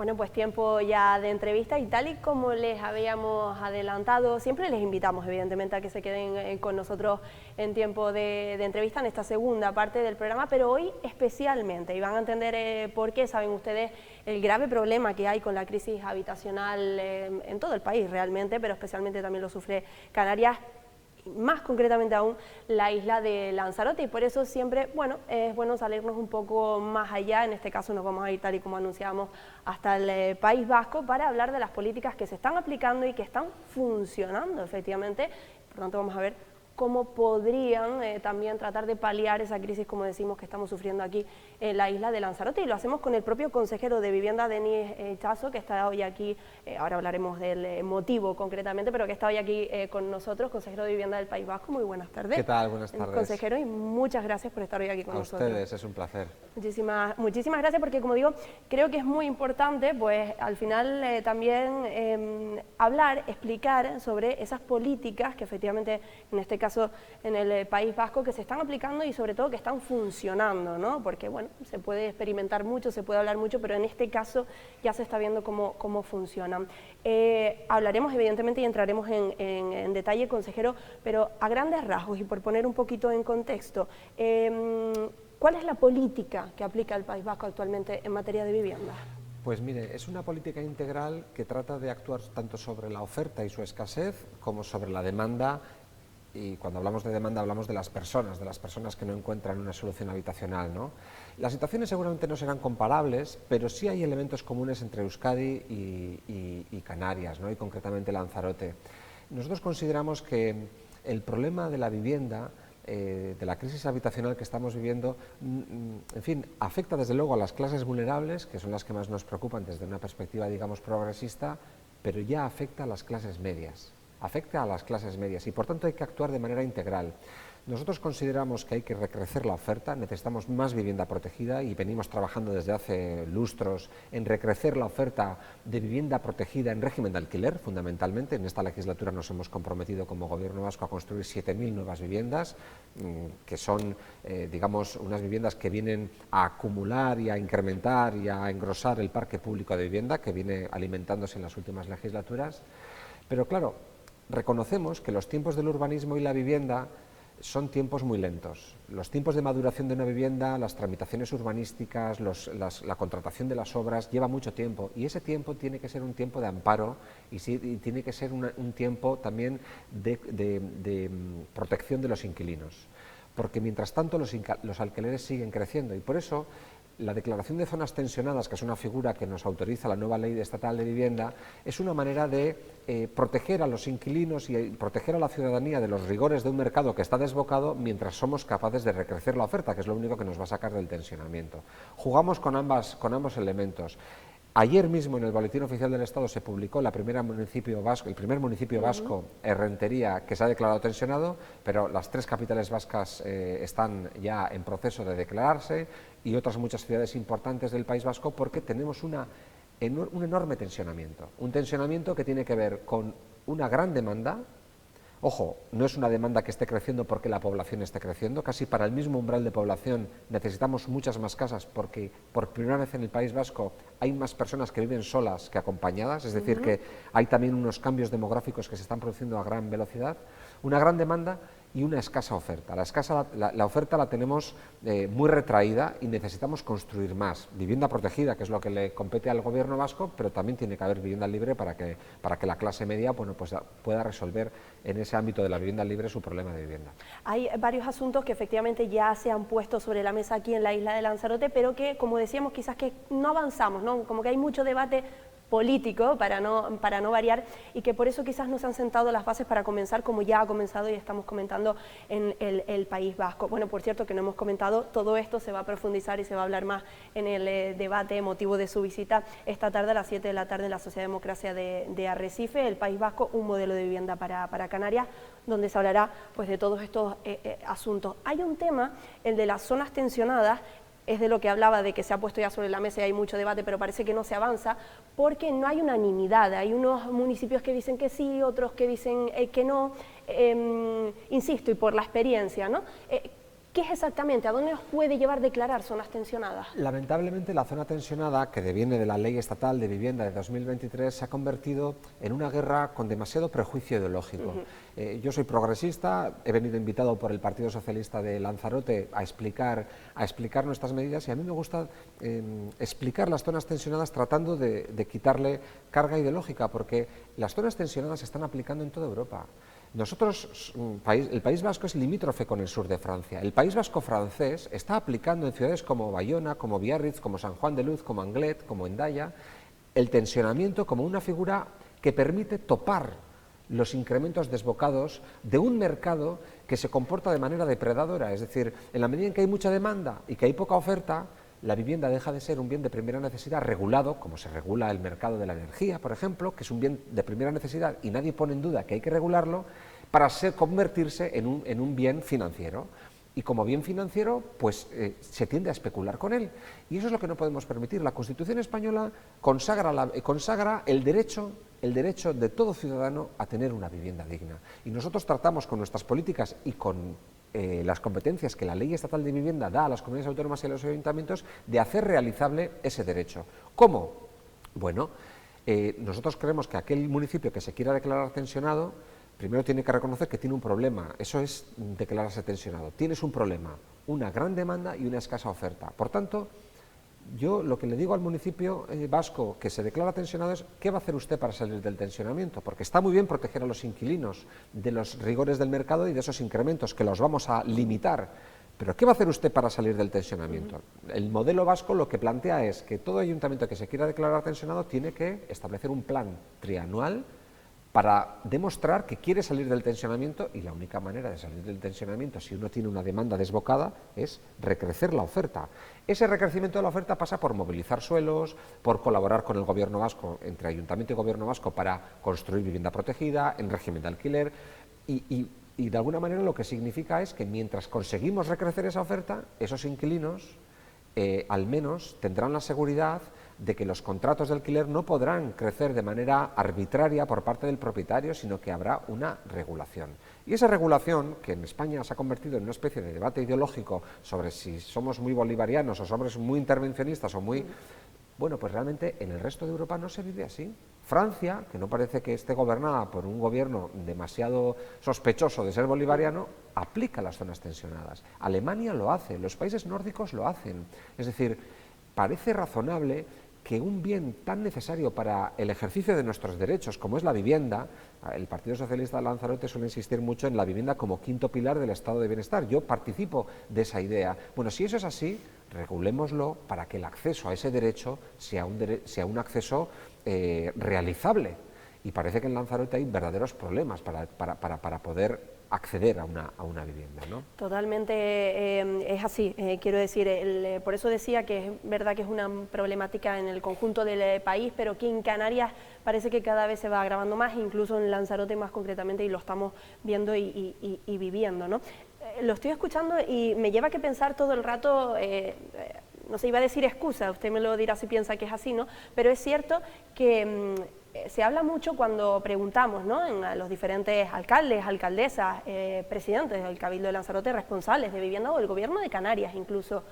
Bueno, pues tiempo ya de entrevista y tal y como les habíamos adelantado, siempre les invitamos evidentemente a que se queden con nosotros en tiempo de entrevista en esta segunda parte del programa, pero hoy especialmente, y van a entender por qué. Saben ustedes el grave problema que hay con la crisis habitacional en todo el país realmente, pero especialmente también lo sufre Canarias, más concretamente aún la isla de Lanzarote, y por eso siempre, bueno, es bueno salirnos un poco más allá. En este caso nos vamos a ir, tal y como anunciábamos, hasta el País Vasco para hablar de las políticas que se están aplicando y que están funcionando efectivamente. Por tanto, vamos a ver cómo podrían también tratar de paliar esa crisis, como decimos, que estamos sufriendo aquí en la isla de Lanzarote, y lo hacemos con el propio consejero de Vivienda, Denis Chazo, que está hoy aquí, ahora hablaremos del motivo concretamente, pero que está hoy aquí con nosotros, consejero de Vivienda del País Vasco. Muy buenas tardes. ¿Qué tal? Buenas tardes. Consejero, y muchas gracias por estar hoy aquí con nosotros. A ustedes, es un placer. Muchísimas gracias, porque como digo, creo que es muy importante, pues al final también hablar, explicar sobre esas políticas que efectivamente, en este caso en el País Vasco, que se están aplicando y sobre todo que están funcionando, ¿no? Porque bueno, se puede experimentar mucho, se puede hablar mucho, pero en este caso ya se está viendo cómo funcionan. Hablaremos evidentemente y entraremos en detalle, consejero, pero a grandes rasgos y por poner un poquito en contexto, ¿cuál es la política que aplica el País Vasco actualmente en materia de vivienda? Pues mire, es una política integral que trata de actuar tanto sobre la oferta y su escasez como sobre la demanda. Y cuando hablamos de demanda hablamos de las personas que no encuentran una solución habitacional, ¿no? Las situaciones seguramente no serán comparables, pero sí hay elementos comunes entre Euskadi y Canarias, ¿no? Y concretamente Lanzarote. Nosotros consideramos que el problema de la vivienda, de la crisis habitacional que estamos viviendo, en fin, afecta desde luego a las clases vulnerables, que son las que más nos preocupan desde una perspectiva, digamos, progresista, pero ya afecta a las clases medias. Afecta a las clases medias y por tanto hay que actuar de manera integral. Nosotros consideramos que hay que recrecer la oferta, necesitamos más vivienda protegida y venimos trabajando desde hace lustros en recrecer la oferta de vivienda protegida en régimen de alquiler, fundamentalmente. En esta legislatura nos hemos comprometido como Gobierno vasco a construir 7.000 nuevas viviendas, que son, digamos, unas viviendas que vienen a acumular y a incrementar y a engrosar el parque público de vivienda que viene alimentándose en las últimas legislaturas. Pero claro, reconocemos que los tiempos del urbanismo y la vivienda son tiempos muy lentos. Los tiempos de maduración de una vivienda, las tramitaciones urbanísticas, la contratación de las obras lleva mucho tiempo, y ese tiempo tiene que ser un tiempo de amparo y tiene que ser un tiempo también de protección de los inquilinos, porque mientras tanto los alquileres siguen creciendo, y por eso la declaración de zonas tensionadas, que es una figura que nos autoriza la nueva ley estatal de vivienda, es una manera de proteger a los inquilinos y proteger a la ciudadanía de los rigores de un mercado que está desbocado mientras somos capaces de recrecer la oferta, que es lo único que nos va a sacar del tensionamiento. Jugamos con ambos elementos. Ayer mismo en el Boletín Oficial del Estado se publicó el primer municipio vasco, Errentería, que se ha declarado tensionado, pero las 3 capitales vascas están ya en proceso de declararse, y otras muchas ciudades importantes del País Vasco, porque tenemos un enorme tensionamiento. Un tensionamiento que tiene que ver con una gran demanda. Ojo, no es una demanda que esté creciendo porque la población esté creciendo, casi para el mismo umbral de población necesitamos muchas más casas, porque por primera vez en el País Vasco hay más personas que viven solas que acompañadas, es decir, que hay también unos cambios demográficos que se están produciendo a gran velocidad, una gran demanda y una escasa oferta. La oferta la tenemos muy retraída y necesitamos construir más. Vivienda protegida, que es lo que le compete al Gobierno vasco, pero también tiene que haber vivienda libre para que la clase media, bueno, pues pueda resolver en ese ámbito de la vivienda libre su problema de vivienda. Hay varios asuntos que efectivamente ya se han puesto sobre la mesa aquí en la isla de Lanzarote, pero que, como decíamos, quizás que no avanzamos, ¿no? Como que hay mucho debate político, para no variar, y que por eso quizás no se han sentado las bases para comenzar como ya ha comenzado y estamos comentando en el País Vasco. Bueno, por cierto, que no hemos comentado, todo esto se va a profundizar y se va a hablar más en el debate motivo de su visita esta tarde a las 7 de la tarde en la Sociedad de Democracia de Arrecife, el País Vasco, un modelo de vivienda para Canarias, donde se hablará pues de todos estos asuntos. Hay un tema, el de las zonas tensionadas, es de lo que hablaba, de que se ha puesto ya sobre la mesa y hay mucho debate, pero parece que no se avanza, porque no hay unanimidad. Hay unos municipios que dicen que sí, otros que dicen que no, insisto, y por la experiencia, ¿no? ¿Qué es exactamente? ¿A dónde nos puede llevar declarar zonas tensionadas? Lamentablemente, la zona tensionada, que deviene de la Ley Estatal de Vivienda de 2023, se ha convertido en una guerra con demasiado prejuicio ideológico. Yo soy progresista, he venido invitado por el Partido Socialista de Lanzarote a explicar nuestras medidas, y a mí me gusta explicar las zonas tensionadas tratando de quitarle carga ideológica, porque las zonas tensionadas se están aplicando en toda Europa. Nosotros, el País Vasco es limítrofe con el sur de Francia. El País Vasco francés está aplicando en ciudades como Bayona, como Biarritz, como San Juan de Luz, como Anglet, como Hendaya, el tensionamiento como una figura que permite topar los incrementos desbocados de un mercado que se comporta de manera depredadora. Es decir, en la medida en que hay mucha demanda y que hay poca oferta, la vivienda deja de ser un bien de primera necesidad regulado, como se regula el mercado de la energía, por ejemplo, que es un bien de primera necesidad y nadie pone en duda que hay que regularlo, para convertirse en un bien financiero. Y como bien financiero, pues se tiende a especular con él. Y eso es lo que no podemos permitir. La Constitución española consagra el derecho de todo ciudadano a tener una vivienda digna. Y nosotros tratamos con nuestras políticas y con las competencias que la Ley Estatal de Vivienda da a las comunidades autónomas y a los ayuntamientos de hacer realizable ese derecho. ¿Cómo? Bueno, nosotros creemos que aquel municipio que se quiera declarar tensionado, primero tiene que reconocer que tiene un problema. Eso es declararse tensionado. Tienes un problema, una gran demanda y una escasa oferta. Por tanto, yo lo que le digo al municipio vasco que se declara tensionado es: ¿qué va a hacer usted para salir del tensionamiento? Porque está muy bien proteger a los inquilinos de los rigores del mercado y de esos incrementos, que los vamos a limitar, pero ¿qué va a hacer usted para salir del tensionamiento? El modelo vasco lo que plantea es que todo ayuntamiento que se quiera declarar tensionado tiene que establecer un plan trianual para demostrar que quiere salir del tensionamiento, y la única manera de salir del tensionamiento, si uno tiene una demanda desbocada, es recrecer la oferta. Ese recrecimiento de la oferta pasa por movilizar suelos, por colaborar con el Gobierno vasco, entre Ayuntamiento y Gobierno vasco, para construir vivienda protegida, en régimen de alquiler, y de alguna manera lo que significa es que mientras conseguimos recrecer esa oferta, esos inquilinos al menos tendrán la seguridad de que los contratos de alquiler no podrán crecer de manera arbitraria por parte del propietario, sino que habrá una regulación. Y esa regulación, que en España se ha convertido en una especie de debate ideológico sobre si somos muy bolivarianos o somos muy intervencionistas o muy... Bueno, pues realmente en el resto de Europa no se vive así. Francia, que no parece que esté gobernada por un gobierno demasiado sospechoso de ser bolivariano, aplica las zonas tensionadas. Alemania lo hace, los países nórdicos lo hacen. Es decir, parece razonable que un bien tan necesario para el ejercicio de nuestros derechos como es la vivienda, el Partido Socialista de Lanzarote suele insistir mucho en la vivienda como quinto pilar del estado de bienestar. Yo participo de esa idea. Bueno, si eso es así, regulémoslo para que el acceso a ese derecho sea un acceso realizable. Y parece que en Lanzarote hay verdaderos problemas para poder acceder a una vivienda, ¿no? Totalmente es así, quiero decir, por eso decía que es verdad que es una problemática en el conjunto del país, pero que en Canarias parece que cada vez se va agravando más, incluso en Lanzarote más concretamente, y lo estamos viendo y viviendo, ¿no? Lo estoy escuchando y me lleva a que pensar todo el rato, no sé, iba a decir excusa, usted me lo dirá si piensa que es así, ¿no? Pero es cierto que se habla mucho cuando preguntamos, ¿no?, a los diferentes alcaldes, alcaldesas, presidentes del Cabildo de Lanzarote, responsables de vivienda o del Gobierno de Canarias incluso,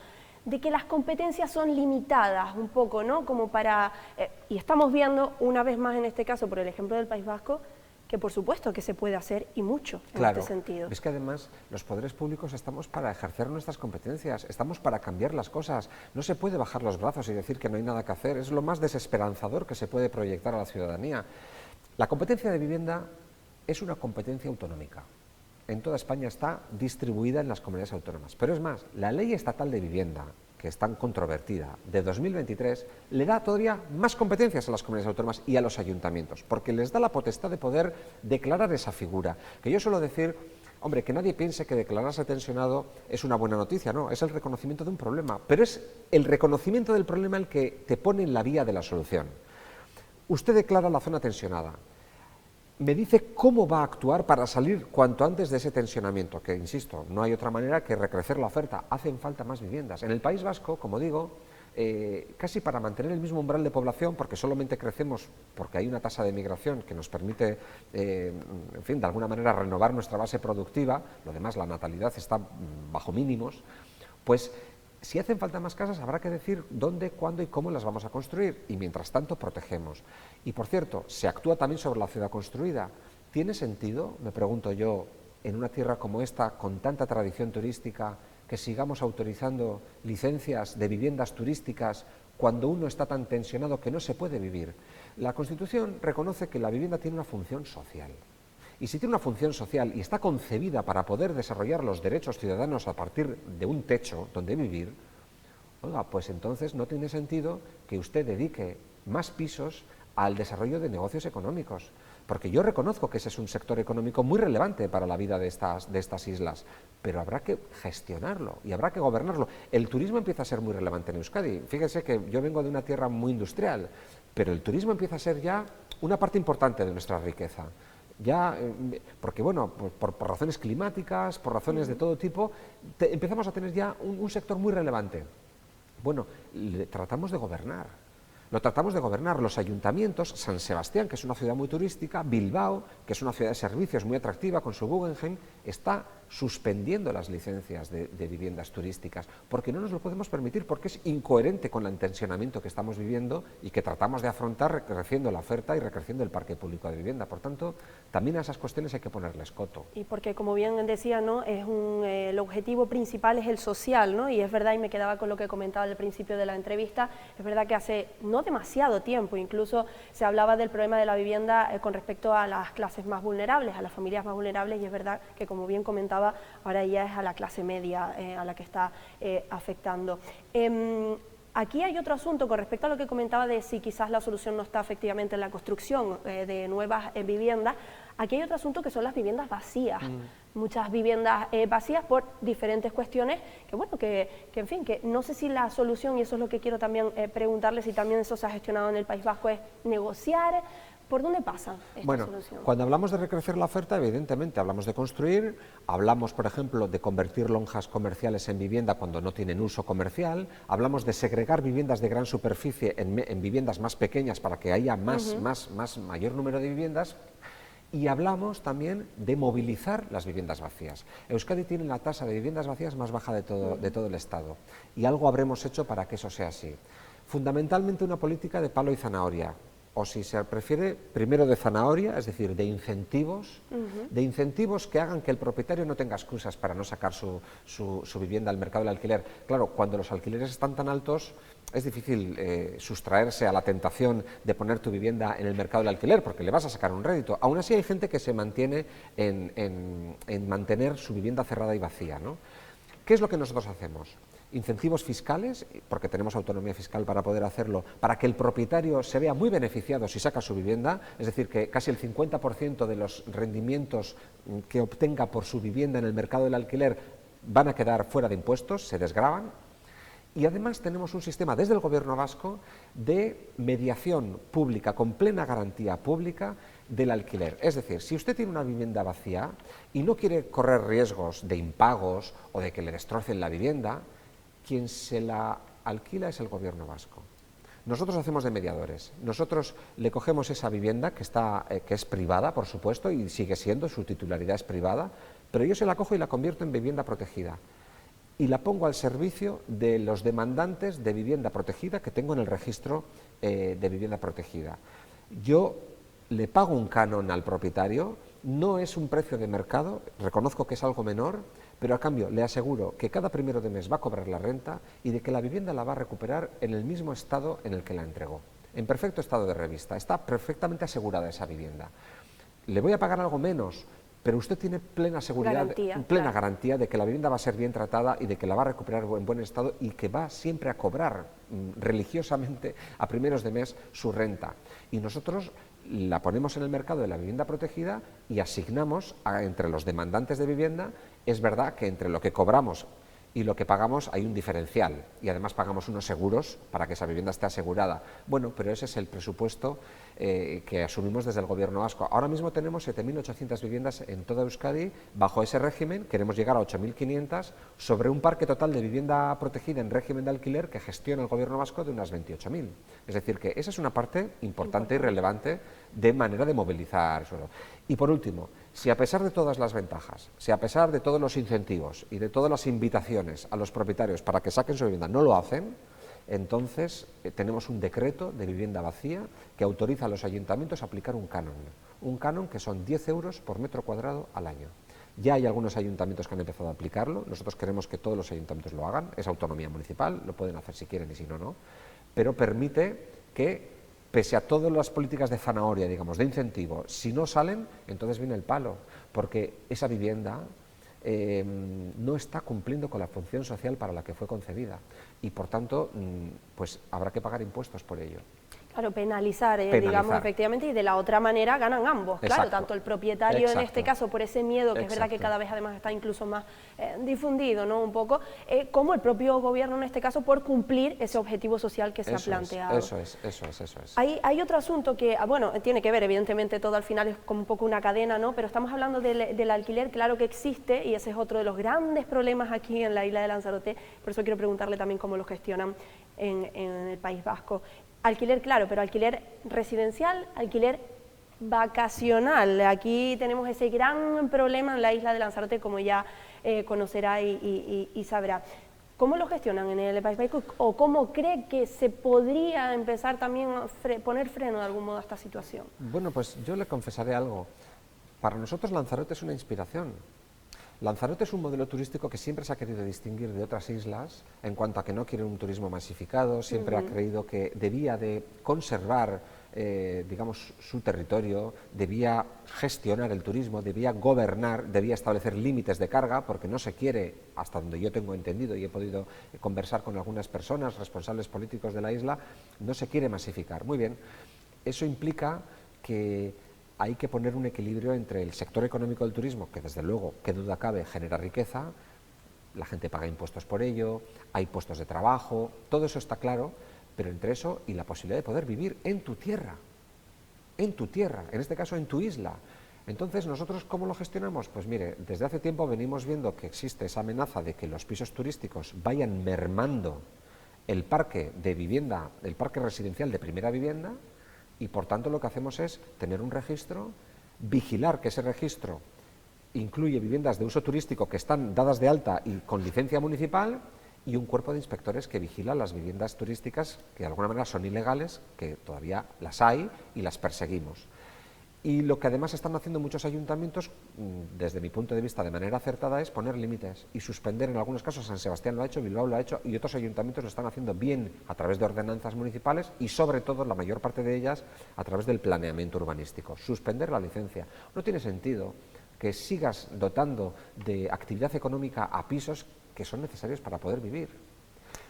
de que las competencias son limitadas un poco, ¿no?, como para... y estamos viendo una vez más en este caso, por el ejemplo del País Vasco, que por supuesto que se puede hacer y mucho en este sentido. Es que además los poderes públicos estamos para ejercer nuestras competencias, estamos para cambiar las cosas. No se puede bajar los brazos y decir que no hay nada que hacer, es lo más desesperanzador que se puede proyectar a la ciudadanía. La competencia de vivienda es una competencia autonómica. En toda España está distribuida en las comunidades autónomas. Pero es más, la Ley Estatal de Vivienda, que es tan controvertida, de 2023, le da todavía más competencias a las comunidades autónomas y a los ayuntamientos, porque les da la potestad de poder declarar esa figura. Que yo suelo decir, hombre, que nadie piense que declararse tensionado es una buena noticia, no, es el reconocimiento de un problema, pero es el reconocimiento del problema el que te pone en la vía de la solución. Usted declara la zona tensionada, me dice cómo va a actuar para salir cuanto antes de ese tensionamiento, que, insisto, no hay otra manera que recrecer la oferta, hacen falta más viviendas. En el País Vasco, como digo, casi para mantener el mismo umbral de población, porque solamente crecemos porque hay una tasa de migración que nos permite, en fin, de alguna manera renovar nuestra base productiva, lo demás, la natalidad está bajo mínimos, pues si hacen falta más casas habrá que decir dónde, cuándo y cómo las vamos a construir, y mientras tanto protegemos. Y por cierto, se actúa también sobre la ciudad construida. ¿Tiene sentido, me pregunto yo, en una tierra como esta, con tanta tradición turística, que sigamos autorizando licencias de viviendas turísticas cuando uno está tan tensionado que no se puede vivir? La Constitución reconoce que la vivienda tiene una función social. Y si tiene una función social y está concebida para poder desarrollar los derechos ciudadanos a partir de un techo donde vivir, oiga, pues entonces no tiene sentido que usted dedique más pisos al desarrollo de negocios económicos, porque yo reconozco que ese es un sector económico muy relevante para la vida de estas islas, pero habrá que gestionarlo y habrá que gobernarlo. El turismo empieza a ser muy relevante en Euskadi. Fíjese que yo vengo de una tierra muy industrial, pero el turismo empieza a ser ya una parte importante de nuestra riqueza. Ya, porque bueno, por razones climáticas, por razones de todo tipo, empezamos a tener ya un sector muy relevante. Bueno, tratamos de gobernar. Lo tratamos de gobernar los ayuntamientos. San Sebastián, que es una ciudad muy turística, Bilbao, que es una ciudad de servicios muy atractiva con su Guggenheim, está suspendiendo las licencias de viviendas turísticas, porque no nos lo podemos permitir, porque es incoherente con el tensionamiento que estamos viviendo y que tratamos de afrontar recreciendo la oferta y recreciendo el parque público de vivienda. Por tanto, también a esas cuestiones hay que ponerles coto. Y porque, como bien decía, ¿no?, el objetivo principal es el social, ¿no? Y es verdad, y me quedaba con lo que comentaba al principio de la entrevista, es verdad que hace no demasiado tiempo incluso se hablaba del problema de la vivienda con respecto a las clases más vulnerables, a las familias más vulnerables, y es verdad que, como bien comentaba, ahora ya es a la clase media a la que está afectando. Aquí hay otro asunto con respecto a lo que comentaba de si quizás la solución no está efectivamente en la construcción de nuevas viviendas. Aquí hay otro asunto que son las viviendas vacías. Muchas viviendas vacías por diferentes cuestiones que, bueno, que en fin, que no sé si la solución, y eso es lo que quiero también preguntarle, si también eso se ha gestionado en el País Vasco, es negociar. ¿Por dónde pasa esta solución? Cuando hablamos de recrecer la oferta, evidentemente hablamos de construir, hablamos, por ejemplo, de convertir lonjas comerciales en vivienda cuando no tienen uso comercial, hablamos de segregar viviendas de gran superficie en viviendas más pequeñas para que haya mayor número de viviendas, y hablamos también de movilizar las viviendas vacías. Euskadi tiene la tasa de viviendas vacías más baja de todo el Estado, y algo habremos hecho para que eso sea así. Fundamentalmente una política de palo y zanahoria, o si se prefiere, primero de zanahoria, es decir, de incentivos, que hagan que el propietario no tenga excusas para no sacar su vivienda al mercado del alquiler. Claro, cuando los alquileres están tan altos, es difícil sustraerse a la tentación de poner tu vivienda en el mercado del alquiler, porque le vas a sacar un rédito. Aún así hay gente que se mantiene en mantener su vivienda cerrada y vacía, ¿no? ¿Qué es lo que nosotros hacemos? Incentivos fiscales, porque tenemos autonomía fiscal para poder hacerlo, para que el propietario se vea muy beneficiado si saca su vivienda, es decir, que casi el 50% de los rendimientos que obtenga por su vivienda en el mercado del alquiler van a quedar fuera de impuestos, se desgravan. Y además tenemos un sistema desde el Gobierno vasco de mediación pública, con plena garantía pública del alquiler. Es decir, si usted tiene una vivienda vacía y no quiere correr riesgos de impagos o de que le destrocen la vivienda, quien se la alquila es el Gobierno vasco. Nosotros hacemos de mediadores. Nosotros le cogemos esa vivienda que es privada, por supuesto, y sigue siendo, su titularidad es privada, pero yo se la cojo y la convierto en vivienda protegida. Y la pongo al servicio de los demandantes de vivienda protegida que tengo en el registro de vivienda protegida. Yo le pago un canon al propietario, no es un precio de mercado, reconozco que es algo menor, pero a cambio le aseguro que cada primero de mes va a cobrar la renta y de que la vivienda la va a recuperar en el mismo estado en el que la entregó, en perfecto estado de revista, está perfectamente asegurada esa vivienda. Le voy a pagar algo menos, pero usted tiene plena seguridad, garantía de que la vivienda va a ser bien tratada y de que la va a recuperar en buen estado y que va siempre a cobrar religiosamente a primeros de mes su renta. Y nosotros la ponemos en el mercado de la vivienda protegida y asignamos entre los demandantes de vivienda. Es verdad que entre lo que cobramos y lo que pagamos hay un diferencial y además pagamos unos seguros para que esa vivienda esté asegurada. Bueno, pero ese es el presupuesto que asumimos desde el Gobierno vasco. Ahora mismo tenemos 7.800 viviendas en toda Euskadi bajo ese régimen, queremos llegar a 8.500 sobre un parque total de vivienda protegida en régimen de alquiler que gestiona el Gobierno vasco de unas 28.000. Es decir, que esa es una parte importante y relevante de manera de movilizar suelo. Y por último, si a pesar de todas las ventajas, si a pesar de todos los incentivos y de todas las invitaciones a los propietarios para que saquen su vivienda no lo hacen, entonces tenemos un decreto de vivienda vacía que autoriza a los ayuntamientos a aplicar un canon que son 10 euros por metro cuadrado al año. Ya hay algunos ayuntamientos que han empezado a aplicarlo, nosotros queremos que todos los ayuntamientos lo hagan, es autonomía municipal, lo pueden hacer si quieren y si no, no, pero permite que, pese a todas las políticas de zanahoria, digamos, de incentivo, si no salen, entonces viene el palo, porque esa vivienda no está cumpliendo con la función social para la que fue concebida y, por tanto, pues habrá que pagar impuestos por ello. Claro, penalizar, digamos, efectivamente, y de la otra manera ganan ambos, claro, tanto el propietario en este caso por ese miedo, que es verdad que cada vez además está incluso más difundido, ¿no?, un poco, como el propio gobierno en este caso por cumplir ese objetivo social que se ha planteado. Eso es. Hay otro asunto que, bueno, tiene que ver, evidentemente todo al final es como un poco una cadena, ¿no?, pero estamos hablando del alquiler, claro que existe, y ese es otro de los grandes problemas aquí en la isla de Lanzarote, por eso quiero preguntarle también cómo lo gestionan en el País Vasco. Alquiler, claro, pero alquiler residencial, alquiler vacacional. Aquí tenemos ese gran problema en la isla de Lanzarote, como ya conocerá y sabrá. ¿Cómo lo gestionan en el País Vasco o cómo cree que se podría empezar también a poner freno de algún modo a esta situación? Bueno, pues yo le confesaré algo. Para nosotros Lanzarote es una inspiración. Lanzarote es un modelo turístico que siempre se ha querido distinguir de otras islas en cuanto a que no quiere un turismo masificado, siempre ha creído que debía de conservar, digamos, su territorio, debía gestionar el turismo, debía gobernar, debía establecer límites de carga, porque no se quiere, hasta donde yo tengo entendido y he podido conversar con algunas personas, responsables políticos de la isla, no se quiere masificar. Muy bien, eso implica que hay que poner un equilibrio entre el sector económico del turismo, que desde luego, qué duda cabe, genera riqueza, la gente paga impuestos por ello, hay puestos de trabajo, todo eso está claro, pero entre eso y la posibilidad de poder vivir en tu tierra, en este caso en tu isla. Entonces, ¿nosotros cómo lo gestionamos? Pues mire, desde hace tiempo venimos viendo que existe esa amenaza de que los pisos turísticos vayan mermando el parque de vivienda, el parque residencial de primera vivienda, y por tanto lo que hacemos es tener un registro, vigilar que ese registro incluye viviendas de uso turístico que están dadas de alta y con licencia municipal y un cuerpo de inspectores que vigila las viviendas turísticas que de alguna manera son ilegales, que todavía las hay y las perseguimos. Y lo que además están haciendo muchos ayuntamientos, desde mi punto de vista de manera acertada, es poner límites y suspender, en algunos casos San Sebastián lo ha hecho, Bilbao lo ha hecho y otros ayuntamientos lo están haciendo bien a través de ordenanzas municipales y sobre todo, la mayor parte de ellas, a través del planeamiento urbanístico. Suspender la licencia. No tiene sentido que sigas dotando de actividad económica a pisos que son necesarios para poder vivir.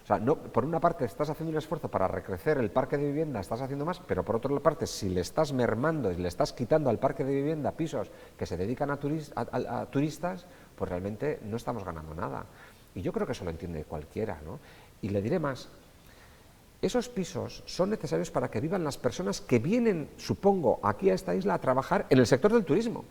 O sea, no, por una parte estás haciendo un esfuerzo para recrecer el parque de vivienda, estás haciendo más, pero por otra parte, si le estás mermando y le estás quitando al parque de vivienda pisos que se dedican a turistas, pues realmente no estamos ganando nada. Y yo creo que eso lo entiende cualquiera, ¿no? Y le diré más, esos pisos son necesarios para que vivan las personas que vienen, supongo, aquí a esta isla a trabajar en el sector del turismo.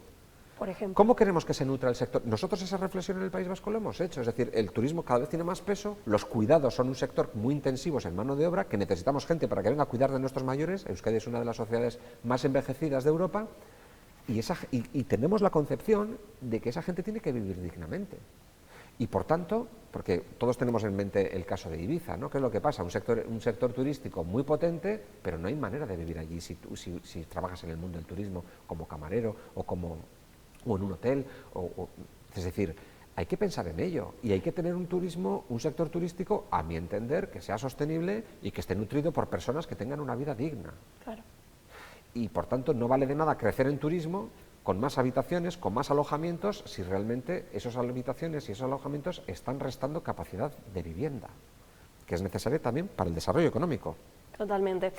Por ejemplo. ¿Cómo queremos que se nutra el sector? Nosotros esa reflexión en el País Vasco lo hemos hecho, es decir, el turismo cada vez tiene más peso, los cuidados son un sector muy intensivos en mano de obra, que necesitamos gente para que venga a cuidar de nuestros mayores. Euskadi es una de las sociedades más envejecidas de Europa y tenemos la concepción de que esa gente tiene que vivir dignamente. Y por tanto, porque todos tenemos en mente el caso de Ibiza, ¿no? ¿Qué es lo que pasa? Un sector turístico muy potente, pero no hay manera de vivir allí si trabajas en el mundo del turismo como camarero o en un hotel, es decir, hay que pensar en ello y hay que tener un sector turístico, a mi entender, que sea sostenible y que esté nutrido por personas que tengan una vida digna. Claro. Y por tanto no vale de nada crecer en turismo con más habitaciones, con más alojamientos, si realmente esas habitaciones y esos alojamientos están restando capacidad de vivienda, que es necesaria también para el desarrollo económico. Totalmente.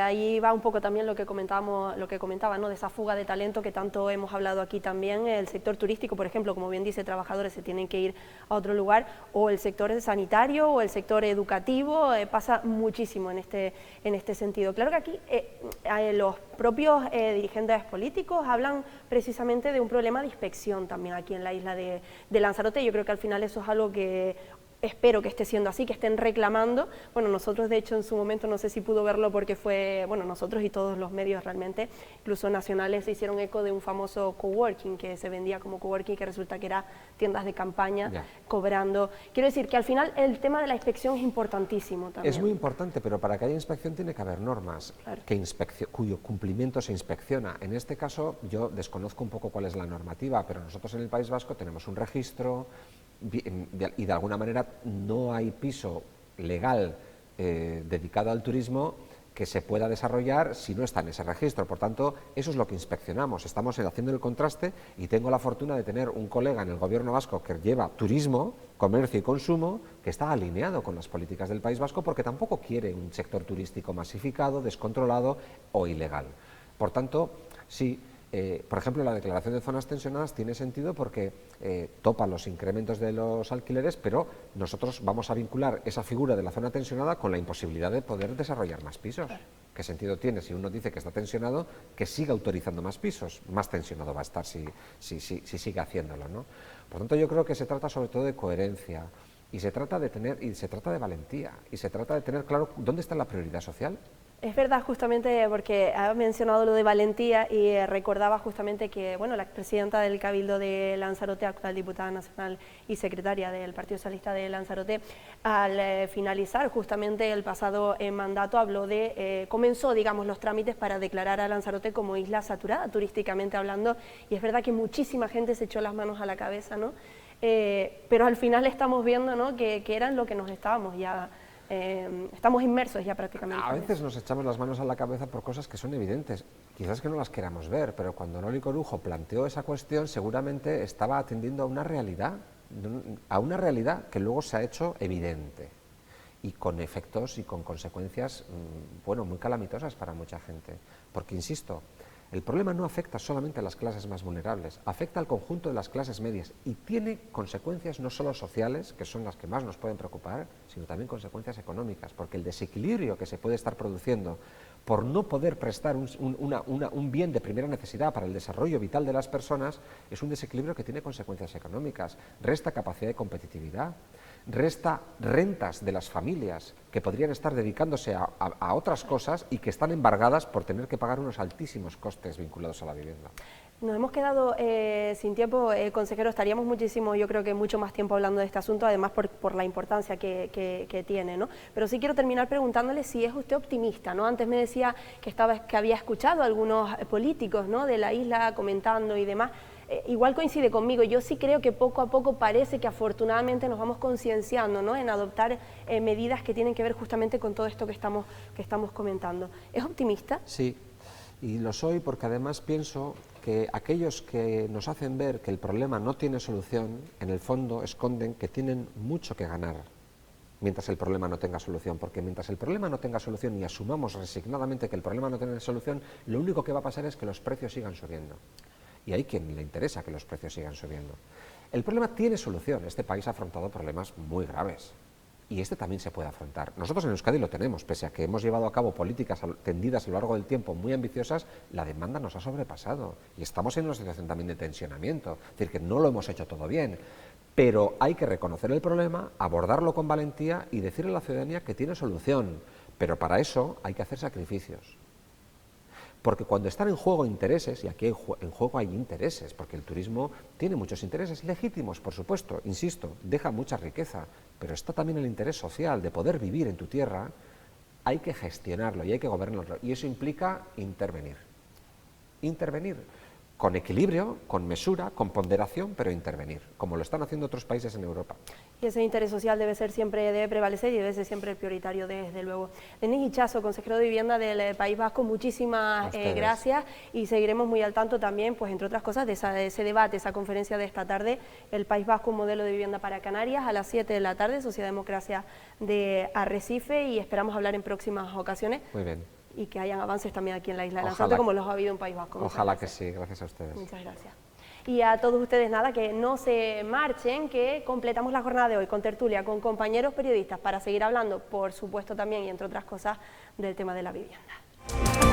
Ahí va un poco también lo que comentábamos, lo que comentaba, ¿no? De esa fuga de talento que tanto hemos hablado aquí también. El sector turístico, por ejemplo, como bien dice, trabajadores se tienen que ir a otro lugar, o el sector sanitario o el sector educativo, pasa muchísimo en este sentido. Claro que aquí los propios dirigentes políticos hablan precisamente de un problema de inspección también aquí en la isla de Lanzarote. Yo creo que al final eso es algo que espero que esté siendo así, que estén reclamando. Bueno, nosotros de hecho en su momento, no sé si pudo verlo porque fue, bueno, nosotros y todos los medios realmente, incluso nacionales, se hicieron eco de un famoso coworking que se vendía como coworking, que resulta que era tiendas de campaña cobrando. Quiero decir que al final el tema de la inspección es importantísimo también. Es muy importante, pero para que haya inspección tiene que haber normas cuyo cumplimiento se inspecciona. En este caso yo desconozco un poco cuál es la normativa, pero nosotros en el País Vasco tenemos un registro y de alguna manera no hay piso legal dedicado al turismo que se pueda desarrollar si no está en ese registro. Por tanto, eso es lo que inspeccionamos. Estamos haciendo el contraste y tengo la fortuna de tener un colega en el Gobierno vasco que lleva turismo, comercio y consumo, que está alineado con las políticas del País Vasco porque tampoco quiere un sector turístico masificado, descontrolado o ilegal. Por tanto, sí. Por ejemplo, la declaración de zonas tensionadas tiene sentido porque topa los incrementos de los alquileres, pero nosotros vamos a vincular esa figura de la zona tensionada con la imposibilidad de poder desarrollar más pisos. ¿Qué sentido tiene si uno dice que está tensionado que siga autorizando más pisos? Más tensionado va a estar si sigue haciéndolo, ¿no? Por tanto, yo creo que se trata sobre todo de coherencia y se trata de valentía y se trata de tener claro dónde está la prioridad social. Es verdad, justamente porque ha mencionado lo de valentía y recordaba justamente que, bueno, la expresidenta del Cabildo de Lanzarote, actual diputada nacional y secretaria del Partido Socialista de Lanzarote, al finalizar justamente el pasado mandato habló de, comenzó, digamos, los trámites para declarar a Lanzarote como isla saturada, turísticamente hablando, y es verdad que muchísima gente se echó las manos a la cabeza, ¿no? Pero al final estamos viendo, ¿no?, que eran lo que nos estábamos ya... estamos inmersos ya prácticamente. A veces nos echamos las manos a la cabeza por cosas que son evidentes, quizás que no las queramos ver, pero cuando Noli Corujo planteó esa cuestión seguramente estaba atendiendo a una realidad que luego se ha hecho evidente y con efectos y con consecuencias, bueno, muy calamitosas para mucha gente, porque insisto, el problema no afecta solamente a las clases más vulnerables, afecta al conjunto de las clases medias y tiene consecuencias no solo sociales, que son las que más nos pueden preocupar, sino también consecuencias económicas, porque el desequilibrio que se puede estar produciendo por no poder prestar un bien de primera necesidad para el desarrollo vital de las personas es un desequilibrio que tiene consecuencias económicas, resta capacidad de competitividad, resta rentas de las familias que podrían estar dedicándose a otras cosas y que están embargadas por tener que pagar unos altísimos costes vinculados a la vivienda. Nos hemos quedado sin tiempo, consejero, estaríamos muchísimo, yo creo que mucho más tiempo hablando de este asunto, además por la importancia que tiene, ¿no? Pero sí quiero terminar preguntándole si es usted optimista, ¿no? Antes me decía que había escuchado a algunos políticos, ¿no?, de la isla comentando y demás. Igual coincide conmigo, yo sí creo que poco a poco parece que afortunadamente nos vamos concienciando, ¿no?, en adoptar medidas que tienen que ver justamente con todo esto que estamos comentando. ¿Es optimista? Sí, y lo soy porque además pienso que aquellos que nos hacen ver que el problema no tiene solución, en el fondo esconden que tienen mucho que ganar mientras el problema no tenga solución, porque mientras el problema no tenga solución y asumamos resignadamente que el problema no tiene solución, lo único que va a pasar es que los precios sigan subiendo. Y hay quien le interesa que los precios sigan subiendo. El problema tiene solución. Este país ha afrontado problemas muy graves y este también se puede afrontar. Nosotros en Euskadi lo tenemos, pese a que hemos llevado a cabo políticas tendidas a lo largo del tiempo muy ambiciosas, la demanda nos ha sobrepasado y estamos en una situación también de tensionamiento, es decir, que no lo hemos hecho todo bien, pero hay que reconocer el problema, abordarlo con valentía y decirle a la ciudadanía que tiene solución, pero para eso hay que hacer sacrificios. Porque cuando están en juego intereses, y aquí en juego hay intereses, porque el turismo tiene muchos intereses legítimos, por supuesto, insisto, deja mucha riqueza, pero está también el interés social de poder vivir en tu tierra, hay que gestionarlo y hay que gobernarlo, y eso implica intervenir. Intervenir con equilibrio, con mesura, con ponderación, pero intervenir, como lo están haciendo otros países en Europa. Y ese interés social debe prevalecer y debe ser siempre el prioritario, desde luego. Denis Ichazo, consejero de Vivienda del País Vasco, muchísimas gracias, y seguiremos muy al tanto también, pues entre otras cosas, de ese debate, esa conferencia de esta tarde, el País Vasco, un modelo de vivienda para Canarias, a las 7 de la tarde, Sociedad Democracia de Arrecife, y esperamos hablar en próximas ocasiones. Muy bien. Y que hayan avances también aquí en la isla de Lanzarote, como los ha habido en País Vasco. Ojalá que sí, gracias a ustedes. Muchas gracias. Y a todos ustedes, nada, que no se marchen, que completamos la jornada de hoy con tertulia, con compañeros periodistas, para seguir hablando, por supuesto también, y entre otras cosas, del tema de la vivienda.